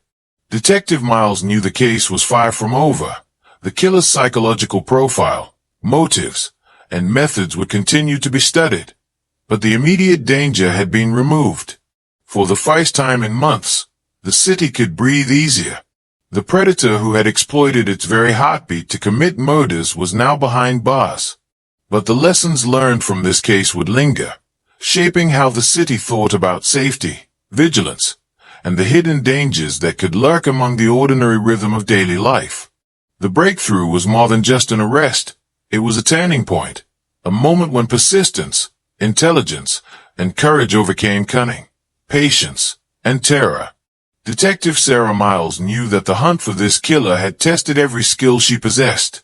Detective Miles knew the case was far from over. The killer's psychological profile, motives, and methods would continue to be studied. But the immediate danger had been removed. For the first time in months, the city could breathe easier. The predator who had exploited its very heartbeat to commit murders was now behind bars. But the lessons learned from this case would linger, shaping how the city thought about safety, vigilance, and the hidden dangers that could lurk among the ordinary rhythm of daily life. The breakthrough was more than just an arrest. It was a turning point, a moment when persistence, intelligence, and courage overcame cunning, patience, and terror. Detective Sarah Miles knew that the hunt for this killer had tested every skill she possessed.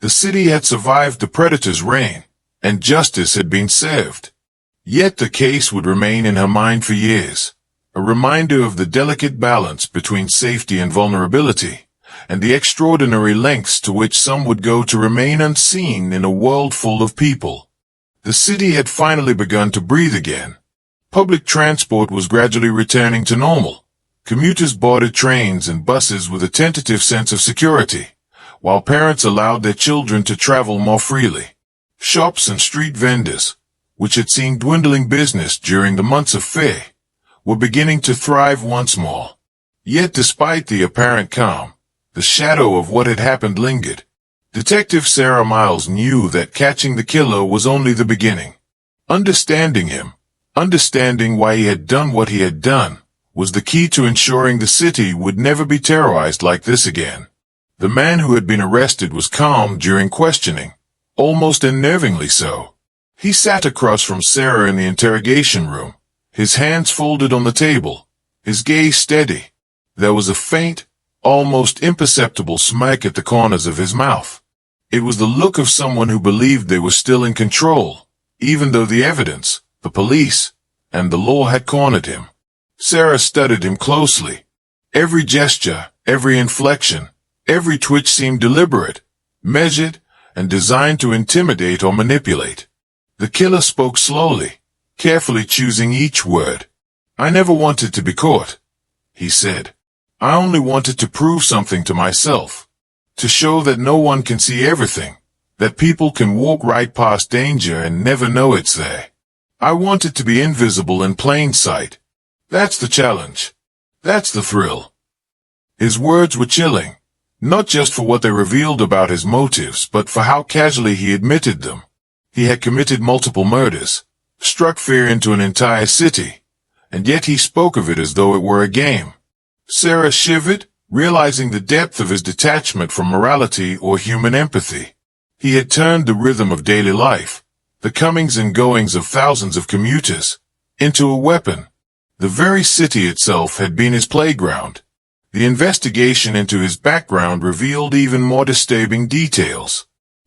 The city had survived the predator's reign, and justice had been served. Yet the case would remain in her mind for years, a reminder of the delicate balance between safety and vulnerability, and the extraordinary lengths to which some would go to remain unseen in a world full of people. The city had finally begun to breathe again. Public transport was gradually returning to normal. Commuters boarded trains and buses with a tentative sense of security, while parents allowed their children to travel more freely. Shops and street vendors, which had seen dwindling business during the months of fear, were beginning to thrive once more. Yet despite the apparent calm, the shadow of what had happened lingered. Detective Sarah Miles knew that catching the killer was only the beginning. Understanding him, understanding why he had done what he had done, was the key to ensuring the city would never be terrorized like this again. The man who had been arrested was calm during questioning, almost unnervingly so. He sat across from Sarah in the interrogation room, his hands folded on the table, his gaze steady. There was a faint, almost imperceptible smirk at the corners of his mouth. It was the look of someone who believed they were still in control, even though the evidence, the police, and the law had cornered him. Sarah studied him closely. Every gesture, every inflection, every twitch seemed deliberate, measured, and designed to intimidate or manipulate. The killer spoke slowly, carefully choosing each word. "I never wanted to be caught," he said. "I only wanted to prove something to myself. To show that no one can see everything, that people can walk right past danger and never know it's there. I wanted to be invisible in plain sight. That's the challenge. That's the thrill." His words were chilling, not just for what they revealed about his motives, but for how casually he admitted them. He had committed multiple murders, struck fear into an entire city, and yet he spoke of it as though it were a game. Sarah shivered, realizing the depth of his detachment from morality or human empathy. He had turned the rhythm of daily life, the comings and goings of thousands of commuters, into a weapon. The very city itself had been his playground. The investigation into his background revealed even more disturbing details.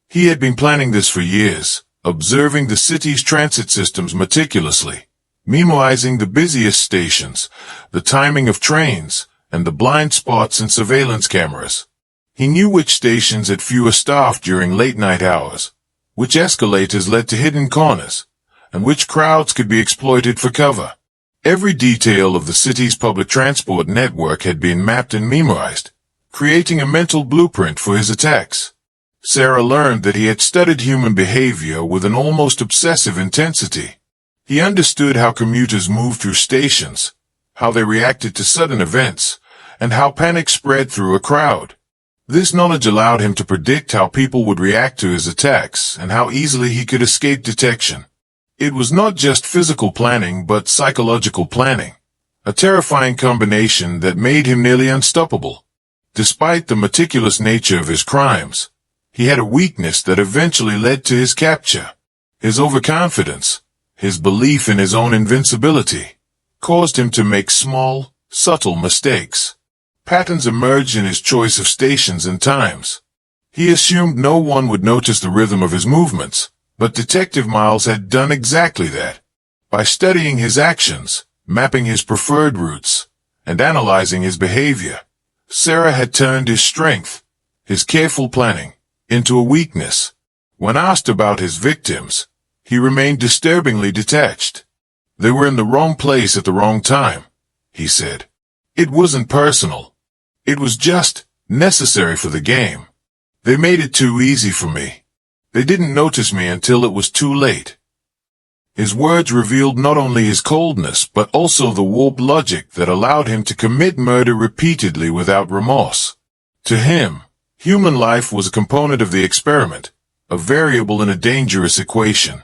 He had been planning this for years, observing the city's transit systems meticulously, memorizing the busiest stations, the timing of trains, and the blind spots in surveillance cameras. He knew which stations had fewer staff during late-night hours, which escalators led to hidden corners, and which crowds could be exploited for cover. Every detail of the city's public transport network had been mapped and memorized, creating a mental blueprint for his attacks. Sarah learned that he had studied human behavior with an almost obsessive intensity. He understood how commuters moved through stations, how they reacted to sudden events, and how panic spread through a crowd. This knowledge allowed him to predict how people would react to his attacks and how easily he could escape detection. It was not just physical planning but psychological planning, a terrifying combination that made him nearly unstoppable. Despite the meticulous nature of his crimes, he had a weakness that eventually led to his capture. His overconfidence, his belief in his own invincibility, caused him to make small, subtle mistakes. Patterns emerged in his choice of stations and times. He assumed no one would notice the rhythm of his movements, but Detective Miles had done exactly that. By studying his actions, mapping his preferred routes, and analyzing his behavior, Sarah had turned his strength, his careful planning, into a weakness. When asked about his victims, he remained disturbingly detached. "They were in the wrong place at the wrong time," he said. "It wasn't personal. It was just necessary for the game. They made it too easy for me. They didn't notice me until it was too late." His words revealed not only his coldness but also the warped logic that allowed him to commit murder repeatedly without remorse. To him, human life was a component of the experiment, a variable in a dangerous equation.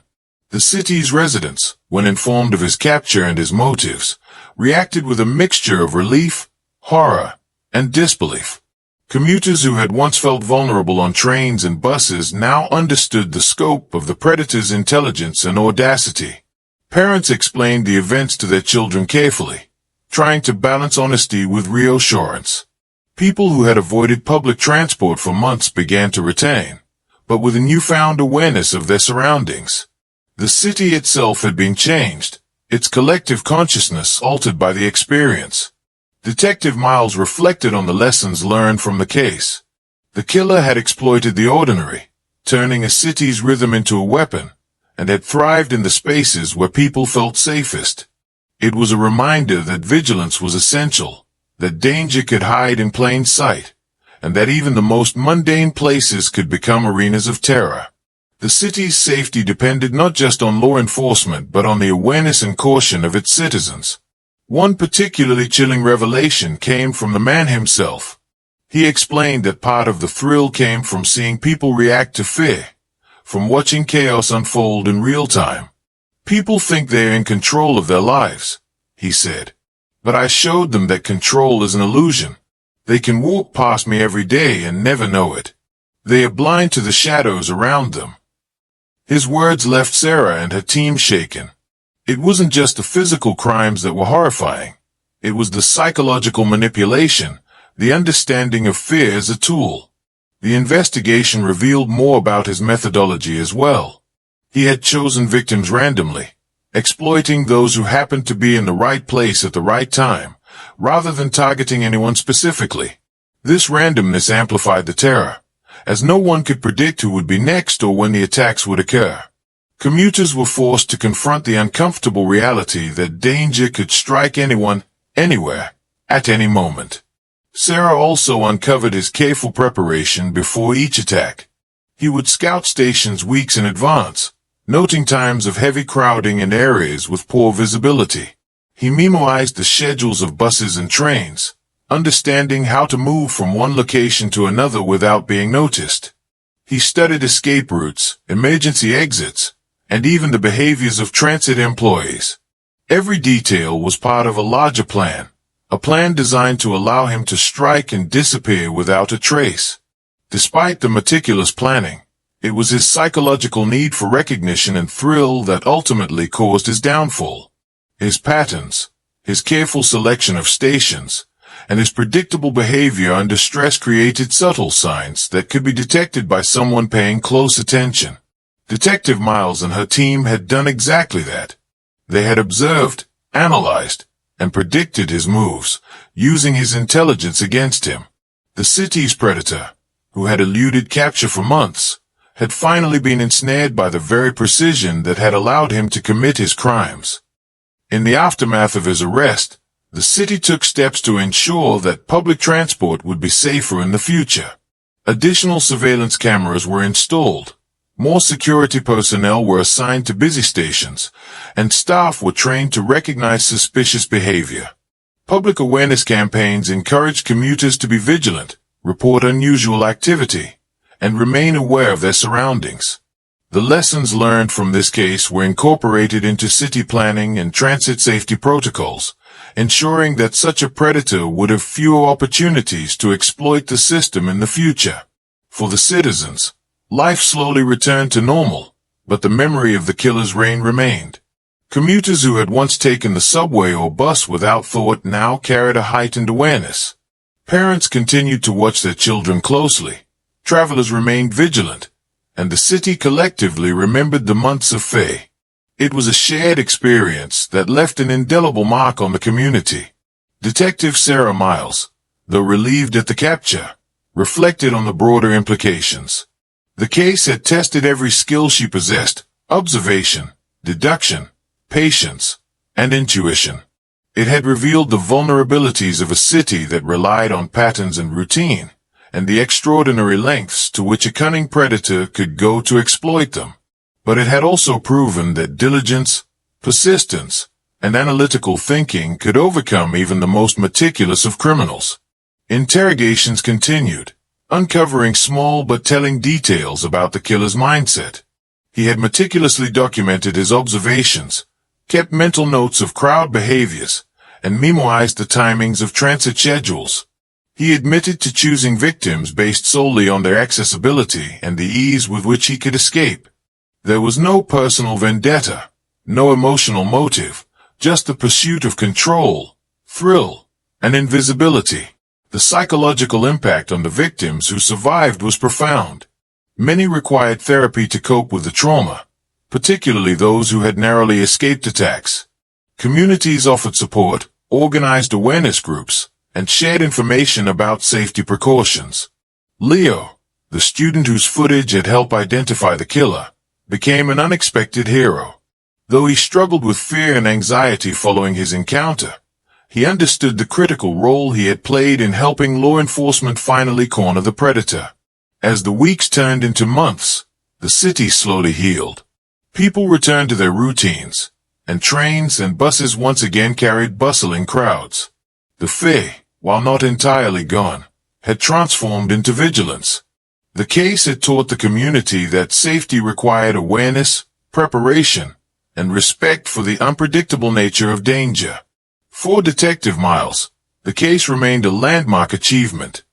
The city's residents, when informed of his capture and his motives, reacted with a mixture of relief, horror, and disbelief. Commuters who had once felt vulnerable on trains and buses now understood the scope of the predator's intelligence and audacity. Parents explained the events to their children carefully, trying to balance honesty with reassurance. People who had avoided public transport for months began to return, but with a newfound awareness of their surroundings. The city itself had been changed, its collective consciousness altered by the experience. Detective Miles reflected on the lessons learned from the case. The killer had exploited the ordinary, turning a city's rhythm into a weapon, and had thrived in the spaces where people felt safest. It was a reminder that vigilance was essential, that danger could hide in plain sight, and that even the most mundane places could become arenas of terror. The city's safety depended not just on law enforcement but on the awareness and caution of its citizens. One particularly chilling revelation came from the man himself. He explained that part of the thrill came from seeing people react to fear, from watching chaos unfold in real time. "People think they are in control of their lives," he said. "But I showed them that control is an illusion. They can walk past me every day and never know it. They are blind to the shadows around them." His words left Sarah and her team shaken. It wasn't just the physical crimes that were horrifying. It was the psychological manipulation, the understanding of fear as a tool. The investigation revealed more about his methodology as well. He had chosen victims randomly, exploiting those who happened to be in the right place at the right time, rather than targeting anyone specifically. This randomness amplified the terror, as no one could predict who would be next or when the attacks would occur. Commuters were forced to confront the uncomfortable reality that danger could strike anyone, anywhere, at any moment. Sarah also uncovered his careful preparation before each attack. He would scout stations weeks in advance, noting times of heavy crowding and areas with poor visibility. He memorized the schedules of buses and trains, understanding how to move from one location to another without being noticed. He studied escape routes, emergency exits, and even the behaviors of transit employees. Every detail was part of a larger plan, a plan designed to allow him to strike and disappear without a trace. Despite the meticulous planning, it was his psychological need for recognition and thrill that ultimately caused his downfall. His patterns, his careful selection of stations, and his predictable behavior under stress created subtle signs that could be detected by someone paying close attention. Detective Miles and her team had done exactly that. They had observed, analyzed, and predicted his moves, using his intelligence against him. The city's predator, who had eluded capture for months, had finally been ensnared by the very precision that had allowed him to commit his crimes. In the aftermath of his arrest, the city took steps to ensure that public transport would be safer in the future. Additional surveillance cameras were installed, more security personnel were assigned to busy stations, and staff were trained to recognize suspicious behavior. Public awareness campaigns encouraged commuters to be vigilant, report unusual activity, and remain aware of their surroundings. The lessons learned from this case were incorporated into city planning and transit safety protocols, ensuring that such a predator would have fewer opportunities to exploit the system in the future. For the citizens, life slowly returned to normal, but the memory of the killer's reign remained. Commuters who had once taken the subway or bus without thought now carried a heightened awareness. Parents continued to watch their children closely, travelers remained vigilant, and the city collectively remembered the months of Faye. It was a shared experience that left an indelible mark on the community. Detective Sarah Miles, though relieved at the capture, reflected on the broader implications. The case had tested every skill she possessed: observation, deduction, patience, and intuition. It had revealed the vulnerabilities of a city that relied on patterns and routine, and the extraordinary lengths to which a cunning predator could go to exploit them. But it had also proven that diligence, persistence, and analytical thinking could overcome even the most meticulous of criminals. Interrogations continued, uncovering small but telling details about the killer's mindset. He had meticulously documented his observations, kept mental notes of crowd behaviors, and memorized the timings of transit schedules. He admitted to choosing victims based solely on their accessibility and the ease with which he could escape. There was no personal vendetta, no emotional motive, just the pursuit of control, thrill, and invisibility. The psychological impact on the victims who survived was profound. Many required therapy to cope with the trauma, particularly those who had narrowly escaped attacks. Communities offered support, organized awareness groups, and shared information about safety precautions. Leo, the student whose footage had helped identify the killer, became an unexpected hero. Though he struggled with fear and anxiety following his encounter, he understood the critical role he had played in helping law enforcement finally corner the predator. As the weeks turned into months, the city slowly healed. People returned to their routines, and trains and buses once again carried bustling crowds. The Fae, while not entirely gone, had transformed into vigilance. The case had taught the community that safety required awareness, preparation, and respect for the unpredictable nature of danger. For Detective Miles, the case remained a landmark achievement.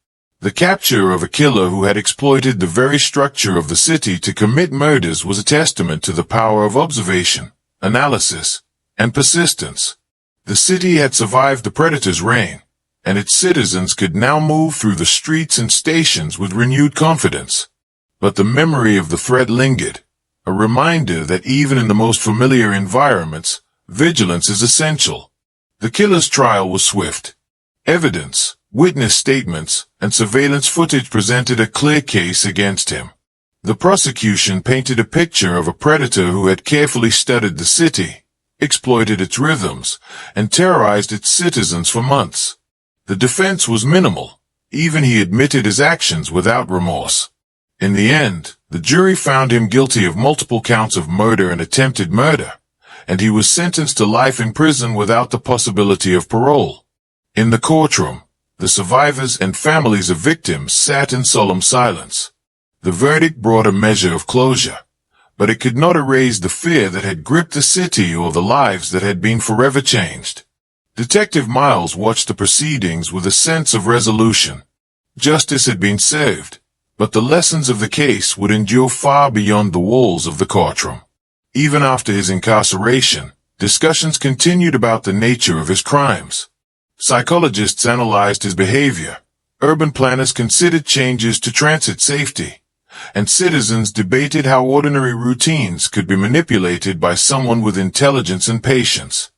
The capture of a killer who had exploited the very structure of the city to commit murders was a testament to the power of observation, analysis, and persistence. The city had survived the predator's reign, and its citizens could now move through the streets and stations with renewed confidence. But the memory of the threat lingered, a reminder that even in the most familiar environments, vigilance is essential. The killer's trial was swift. Evidence, witness statements, and surveillance footage presented a clear case against him. The prosecution painted a picture of a predator who had carefully studied the city, exploited its rhythms, and terrorized its citizens for months. The defense was minimal. Even he admitted his actions without remorse. In the end, the jury found him guilty of multiple counts of murder and attempted murder, and he was sentenced to life in prison without the possibility of parole. In the courtroom, the survivors and families of victims sat in solemn silence. The verdict brought a measure of closure, but it could not erase the fear that had gripped the city or the lives that had been forever changed. Detective Miles watched the proceedings with a sense of resolution. Justice had been served, but the lessons of the case would endure far beyond the walls of the courtroom. Even after his incarceration, discussions continued about the nature of his crimes. Psychologists analyzed his behavior, urban planners considered changes to transit safety, and citizens debated how ordinary routines could be manipulated by someone with intelligence and patience.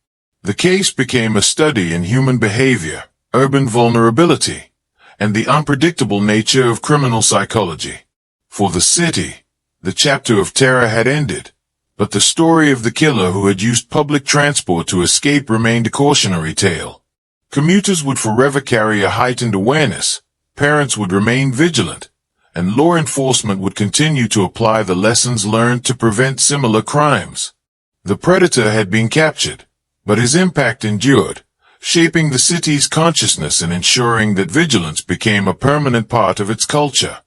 The case became a study in human behavior, urban vulnerability, and the unpredictable nature of criminal psychology. For the city, the chapter of terror had ended, but the story of the killer who had used public transport to escape remained a cautionary tale. Commuters would forever carry a heightened awareness, parents would remain vigilant, and law enforcement would continue to apply the lessons learned to prevent similar crimes. The predator had been captured, but his impact endured, shaping the city's consciousness and ensuring that vigilance became a permanent part of its culture.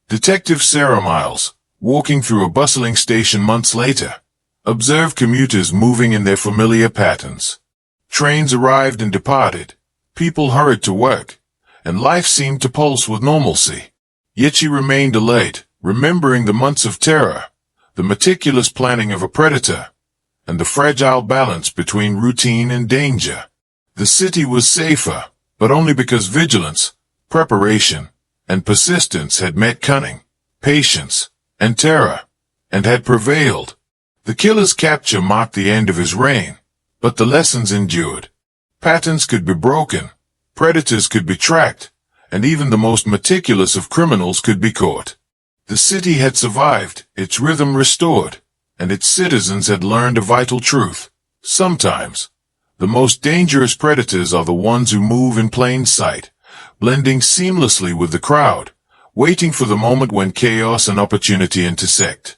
Detective Sarah Miles, walking through a bustling station months later, observed commuters moving in their familiar patterns. Trains arrived and departed, people hurried to work, and life seemed to pulse with normalcy. Yet she remained alert, remembering the months of terror, the meticulous planning of a predator, and the fragile balance between routine and danger. The city was safer, but only because vigilance, preparation, and persistence had met cunning, patience, and terror, and had prevailed. The killer's capture marked the end of his reign, but the lessons endured. Patterns could be broken, predators could be tracked, and even the most meticulous of criminals could be caught. The city had survived, its rhythm restored, and its citizens had learned a vital truth. Sometimes, the most dangerous predators are the ones who move in plain sight, blending seamlessly with the crowd, waiting for the moment when chaos and opportunity intersect.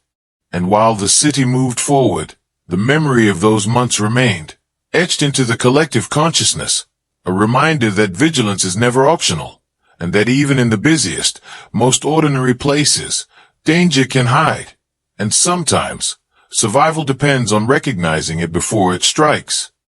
And while the city moved forward, the memory of those months remained, etched into the collective consciousness, a reminder that vigilance is never optional, and that even in the busiest, most ordinary places, danger can hide, and sometimes, survival depends on recognizing it before it strikes.